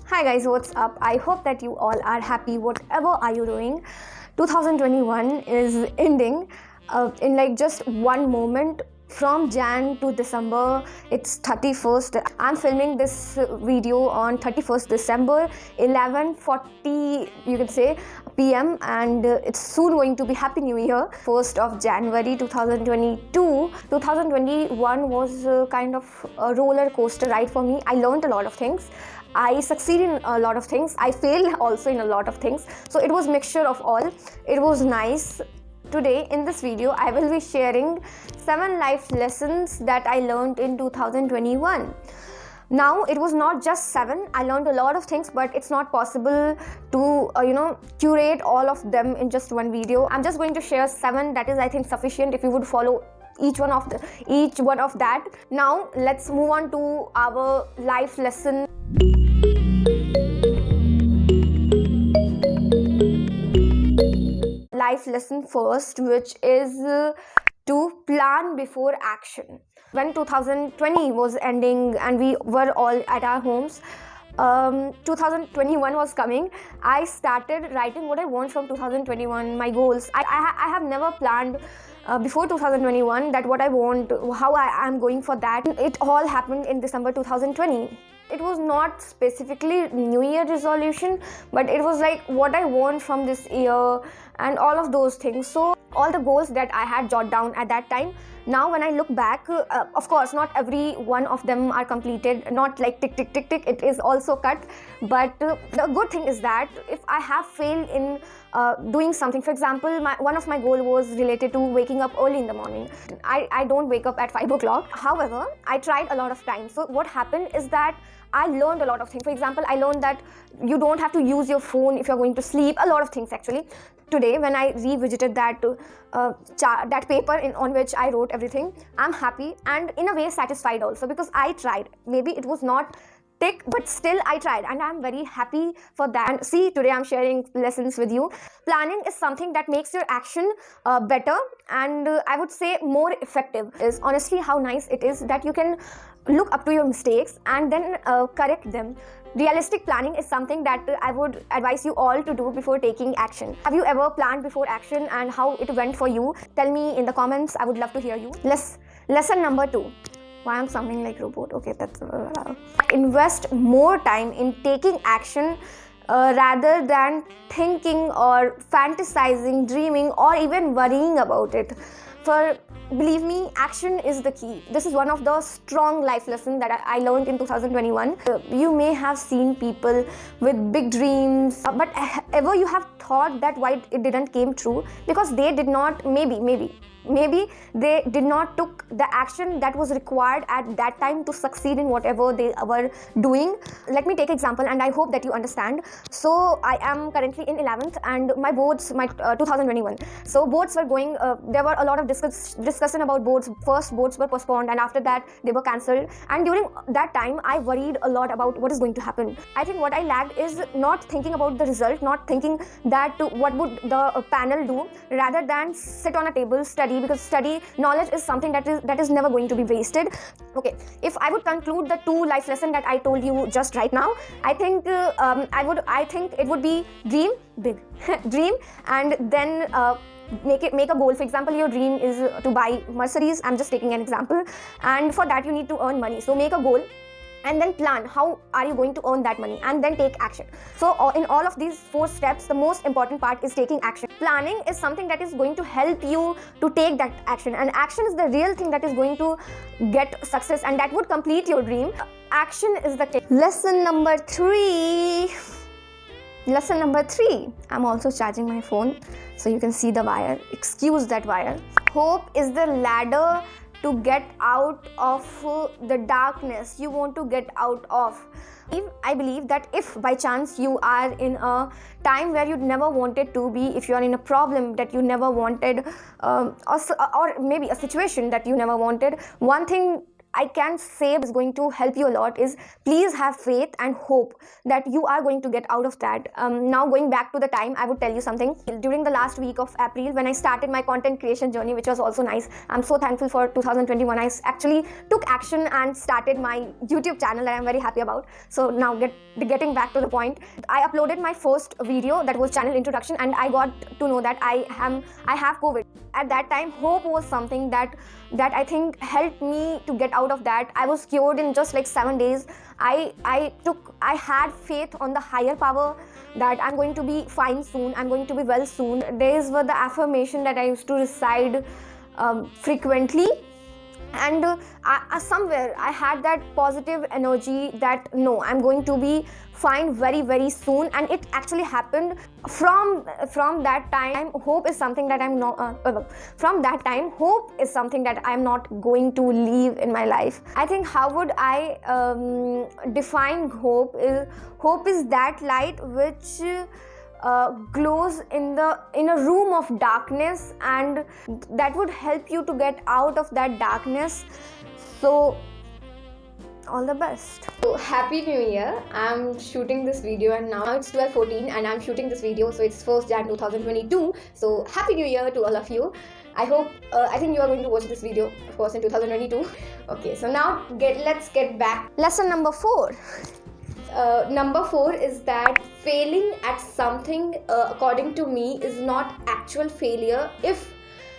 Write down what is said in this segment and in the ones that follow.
Hi guys, what's up? I hope that you all are happy whatever are you doing. 2021 is ending in like just one moment. From Jan to December, it's 31st. I'm filming this video on 31st December, 11:40, you can say, PM, and it's soon going to be Happy New Year, 1st of January 2022. 2021 was kind of a roller coaster ride for me. I learned a lot of things. I succeeded in a lot of things. I failed also in a lot of things. So it was mixture of all. It was nice. Today in this video, I will be sharing 7 life lessons that I learned in 2021. Now, it was not just 7. I learned a lot of things, but it's not possible to, curate all of them in just one video. I'm just going to share 7. That is, I think, sufficient if you would follow each one of that. Now, let's move on to our life lesson. Life lesson first, which is to plan before action. When 2020 was ending and we were all at our homes, 2021 was coming. I started writing what I want from 2021, my goals. I have never planned before 2021 that what I want, how I am going for that. It all happened in December 2020. It was not specifically New Year resolution, but it was like what I want from this year and all of those things. So all the goals that I had jotted down at that time, now when I look back, of course not every one of them are completed, not like tick tick tick tick, it is also cut. But the good thing is that if I have failed in doing something, for example, one of my goal was related to waking up early in the morning. I don't wake up at 5 o'clock. However, I tried a lot of times. So what happened is that I learned a lot of things. For example, I learned that you don't have to use your phone if you're going to sleep. A lot of things actually. Today, when I revisited that paper on which I wrote everything, I'm happy and in a way satisfied also, because I tried. Maybe it was not tick, but still I tried, and I'm very happy for that. And see, today I'm sharing lessons with you. Planning is something that makes your action better and I would say more effective. Is honestly how nice it is that you can look up to your mistakes and then correct them. Realistic planning is something that I would advise you all to do before taking action. Have you ever planned before action and how it went for you? Tell me in the comments. I would love to hear you. Lesson number 2. Why I'm sounding like robot? Okay, that's invest more time in taking action rather than thinking or fantasizing, dreaming, or even worrying about it. For believe me, action is the key. This is one of the strong life lessons that I learned in 2021. You may have seen people with big dreams, but ever you have thought that why it didn't came true? Because they did not, maybe they did not took the action that was required at that time to succeed in whatever they were doing. Let me take example, and I hope that you understand. So I am currently in 11th and my boards, 2021. So boards were going, there were a lot of discussion about boards. First boards were postponed and after that they were cancelled, and during that time I worried a lot about what is going to happen. I think what I lacked is not thinking about the result, not thinking that what would the panel do, rather than sit on a table, study, because knowledge is something that is never going to be wasted. Okay, if I would conclude the 2 life lessons that I told you just right now, I think I think it would be dream big. Dream and then make a goal. For example, your dream is to buy Mercedes. I'm just taking an example, and for that you need to earn money. So make a goal and then plan how are you going to earn that money, and then take action. So in all of these 4 steps, the most important part is taking action. Planning is something that is going to help you to take that action, and action is the real thing that is going to get success and that would complete your dream. Action is the key. Lesson number 3. I'm also charging my phone, so you can see the wire. Excuse that wire. Hope is the ladder to get out of the darkness you want to get out of. I believe that if by chance you are in a time where you never wanted to be, if you are in a problem that you never wanted, or maybe a situation that you never wanted, one thing I can say is going to help you a lot is please have faith and hope that you are going to get out of that. Now going back to the time, I would tell you something. During the last week of April, when I started my content creation journey, which was also nice, I'm so thankful for 2021. I actually took action and started my YouTube channel that I'm very happy about. So now getting back to the point, I uploaded my first video, that was channel introduction, and I got to know that I have COVID. At that time, hope was something that I think helped me to get out of that. I was cured in just like 7 days. I had faith on the higher power that I'm going to be fine soon, I'm going to be well soon. These were the affirmation that I used to recite frequently. And somewhere I had that positive energy that no, I'm going to be fine very, very soon. And it actually happened. From that time, hope is something that I'm not from that time, hope is something that I'm not going to leave in my life. I think how would I define hope is that light which glows in a room of darkness, and that would help you to get out of that darkness. So all the best. So happy new year. I'm shooting this video and now it's 12:14 and I'm shooting this video, so it's 1st Jan 2022. So happy new year to all of you. I hope I think you are going to watch this video of course in 2022. Okay, so now let's get back. Lesson number 4. Number 4 is that failing at something according to me is not actual failure if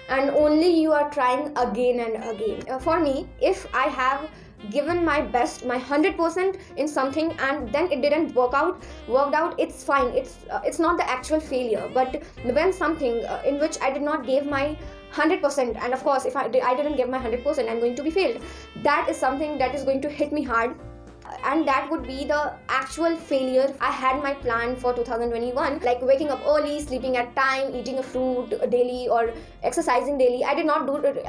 and only you are trying again and again. For me, if I have given my best, my 100% in something, and then it didn't worked out, it's fine. It's not the actual failure. But when something in which I did not give my 100%, and of course if I didn't give my 100%, I'm going to be failed. That is something that is going to hit me hard. And that would be the actual failure. I had my plan for 2021, like waking up early, sleeping at time, eating a fruit daily, or exercising daily. I did not do it.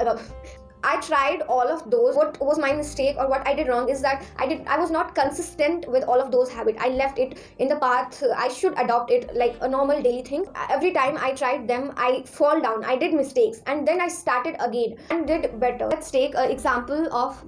I tried all of those. What was my mistake or what I did wrong is that I was not consistent with all of those habits. I left it in the path. I should adopt it like a normal daily thing. Every time I tried them, I fall down. I did mistakes, and then I started again and did better. Let's take an example of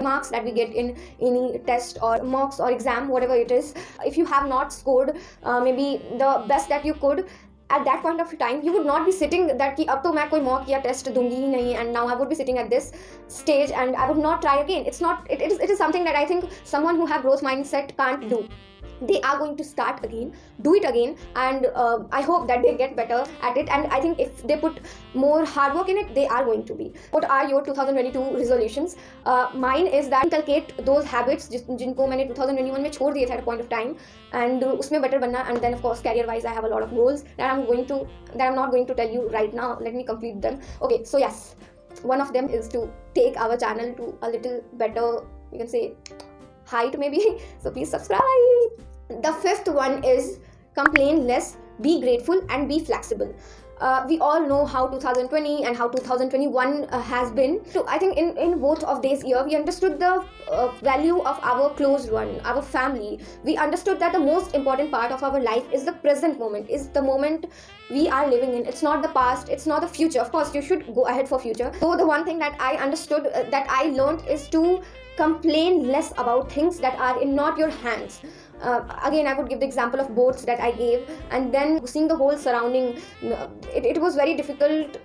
marks that we get in any test or mocks or exam, whatever it is. If you have not scored maybe the best that you could at that point of time, you would not be sitting that ki ab to main koi mock ya test dungi hi nahi, and now I would be sitting at this stage and I would not try again. It is something that I think someone who have growth mindset can't do. They are going to start again, do it again, and I hope that they get better at it. And I think if they put more hard work in it, they are going to be. What are your 2022 resolutions? Mine is that inculcate those habits जिनको मैंने 2021 में छोड़ दिए थे at a point of time, and उसमें better बनना. And then of course career wise I have a lot of goals that I'm not going to tell you right now. Let me complete them. Okay, so yes, one of them is to take our channel to a little better, you can say, height maybe. So please subscribe. The 5th one is complain less, be grateful, and be flexible. We all know how 2020 and how 2021 has been. So I think in both of these years, we understood the value of our close one, our family. We understood that the most important part of our life is the present moment, is the moment we are living in. It's not the past, it's not the future. Of course, you should go ahead for future. So the one thing that I understood, that I learned, is to complain less about things that are in not your hands. Again, I would give the example of boats that I gave, and then seeing the whole surrounding. It was very difficult.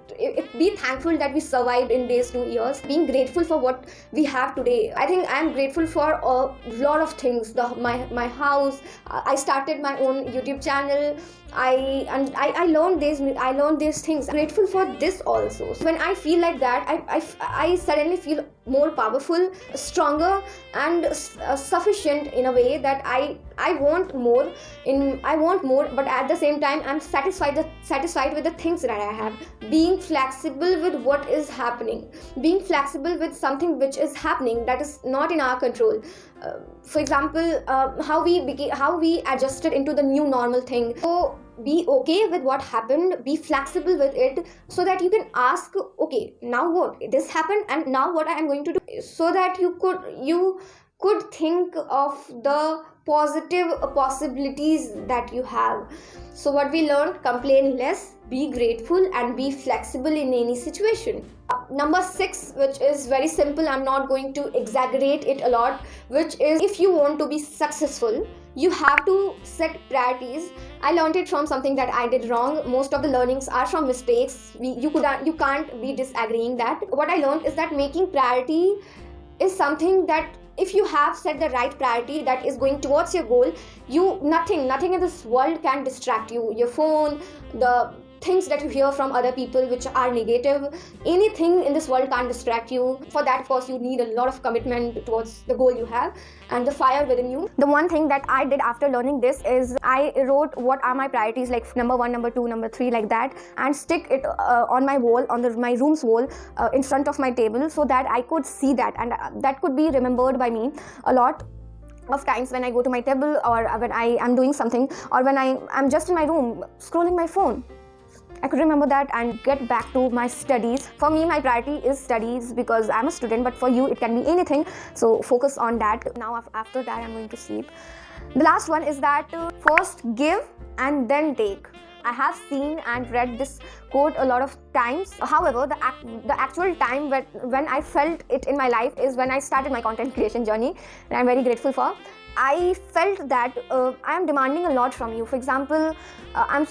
Be thankful that we survived in these 2 years. Being grateful for what we have today. I think I am grateful for a lot of things. My house. I started my own YouTube channel. I learned these things. I'm grateful for this also. So when I feel like that, I suddenly feel more powerful, stronger, and sufficient in a way that I want more. But at the same time, I'm satisfied with the things that I have. Being flexible with what is happening. Being flexible with something which is happening that is not in our control. For example, how we adjusted into the new normal thing. So be okay with what happened, be flexible with it, so that you can ask, okay, now what? This happened, and now what I am going to do? So that you could think of the positive possibilities that you have. So what we learned: complain less, be grateful and be flexible in any situation. Number 6, which is very simple, I'm not going to exaggerate it a lot, which is if you want to be successful, you have to set priorities. I learned it from something that I did wrong. Most of the learnings are from mistakes. You can't be disagreeing that. What I learned is that making priority is something that if you have set the right priority that is going towards your goal, nothing in this world can distract you. Your phone, the things that you hear from other people which are negative, anything in this world can't distract you. For that, of course, you need a lot of commitment towards the goal you have and the fire within you. The one thing that I did after learning this is I wrote what are my priorities, like number 1, number 2, number 3, like that, and stick it on my wall, on my room's wall, in front of my table, so that I could see that, and that could be remembered by me a lot of times when I go to my table, or when I am doing something, or when I am just in my room scrolling my phone. I could remember that and get back to my studies. For me, my priority is studies because I'm a student, but for you, it can be anything. So focus on that. Now, after that, I'm going to sleep. The last one is that first give and then take. I have seen and read this quote a lot of times. However, the actual time when I felt it in my life is when I started my content creation journey, and I'm very grateful for. I felt that I am demanding a lot from you. For example, I'm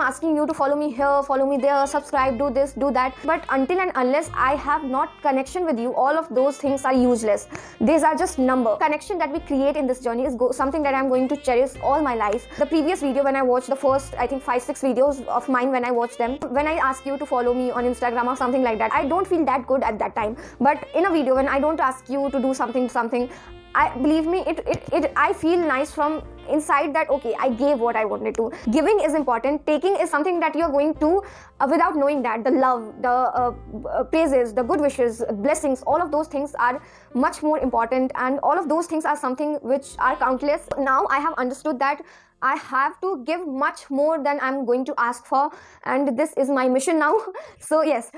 asking you to follow me here, follow me there, subscribe, do this, do that. But until and unless I have not connection with you, all of those things are useless. These are just number. Connection that we create in this journey is something that I'm going to cherish all my life. The previous video, when I watched the first, I think 5-6 videos of mine, when I watched them, when I ask you to follow me on Instagram or something like that, I don't feel that good at that time. But in a video, when I don't ask you to do something, believe me, I feel nice from inside that okay, I gave what I wanted to. Giving is important. Taking is something that you're going to without knowing that the love, the praises, the good wishes, blessings, all of those things are much more important, and all of those things are something which are countless. Now I have understood that I have to give much more than I'm going to ask for, and this is my mission now. So yes,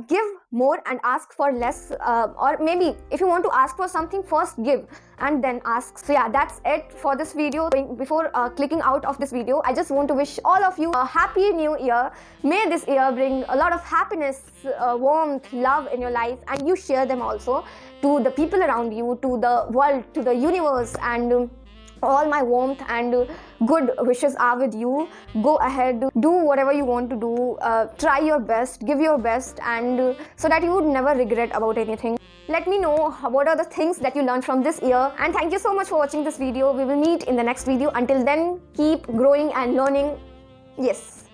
give more and ask for less, or maybe if you want to ask for something, first give and then ask. So yeah, that's it for this video. Before clicking out of this video, I just want to wish all of you a happy new year. May this year bring a lot of happiness, warmth, love in your life, and you share them also to the people around you, to the world, to the universe, and all my warmth and good wishes are with you. Go ahead, do whatever you want to do, try your best, give your best, and so that you would never regret about anything. Let me know what are the things that you learned from this year, and thank you so much for watching this video. We will meet in the next video. Until then, keep growing and learning. Yes.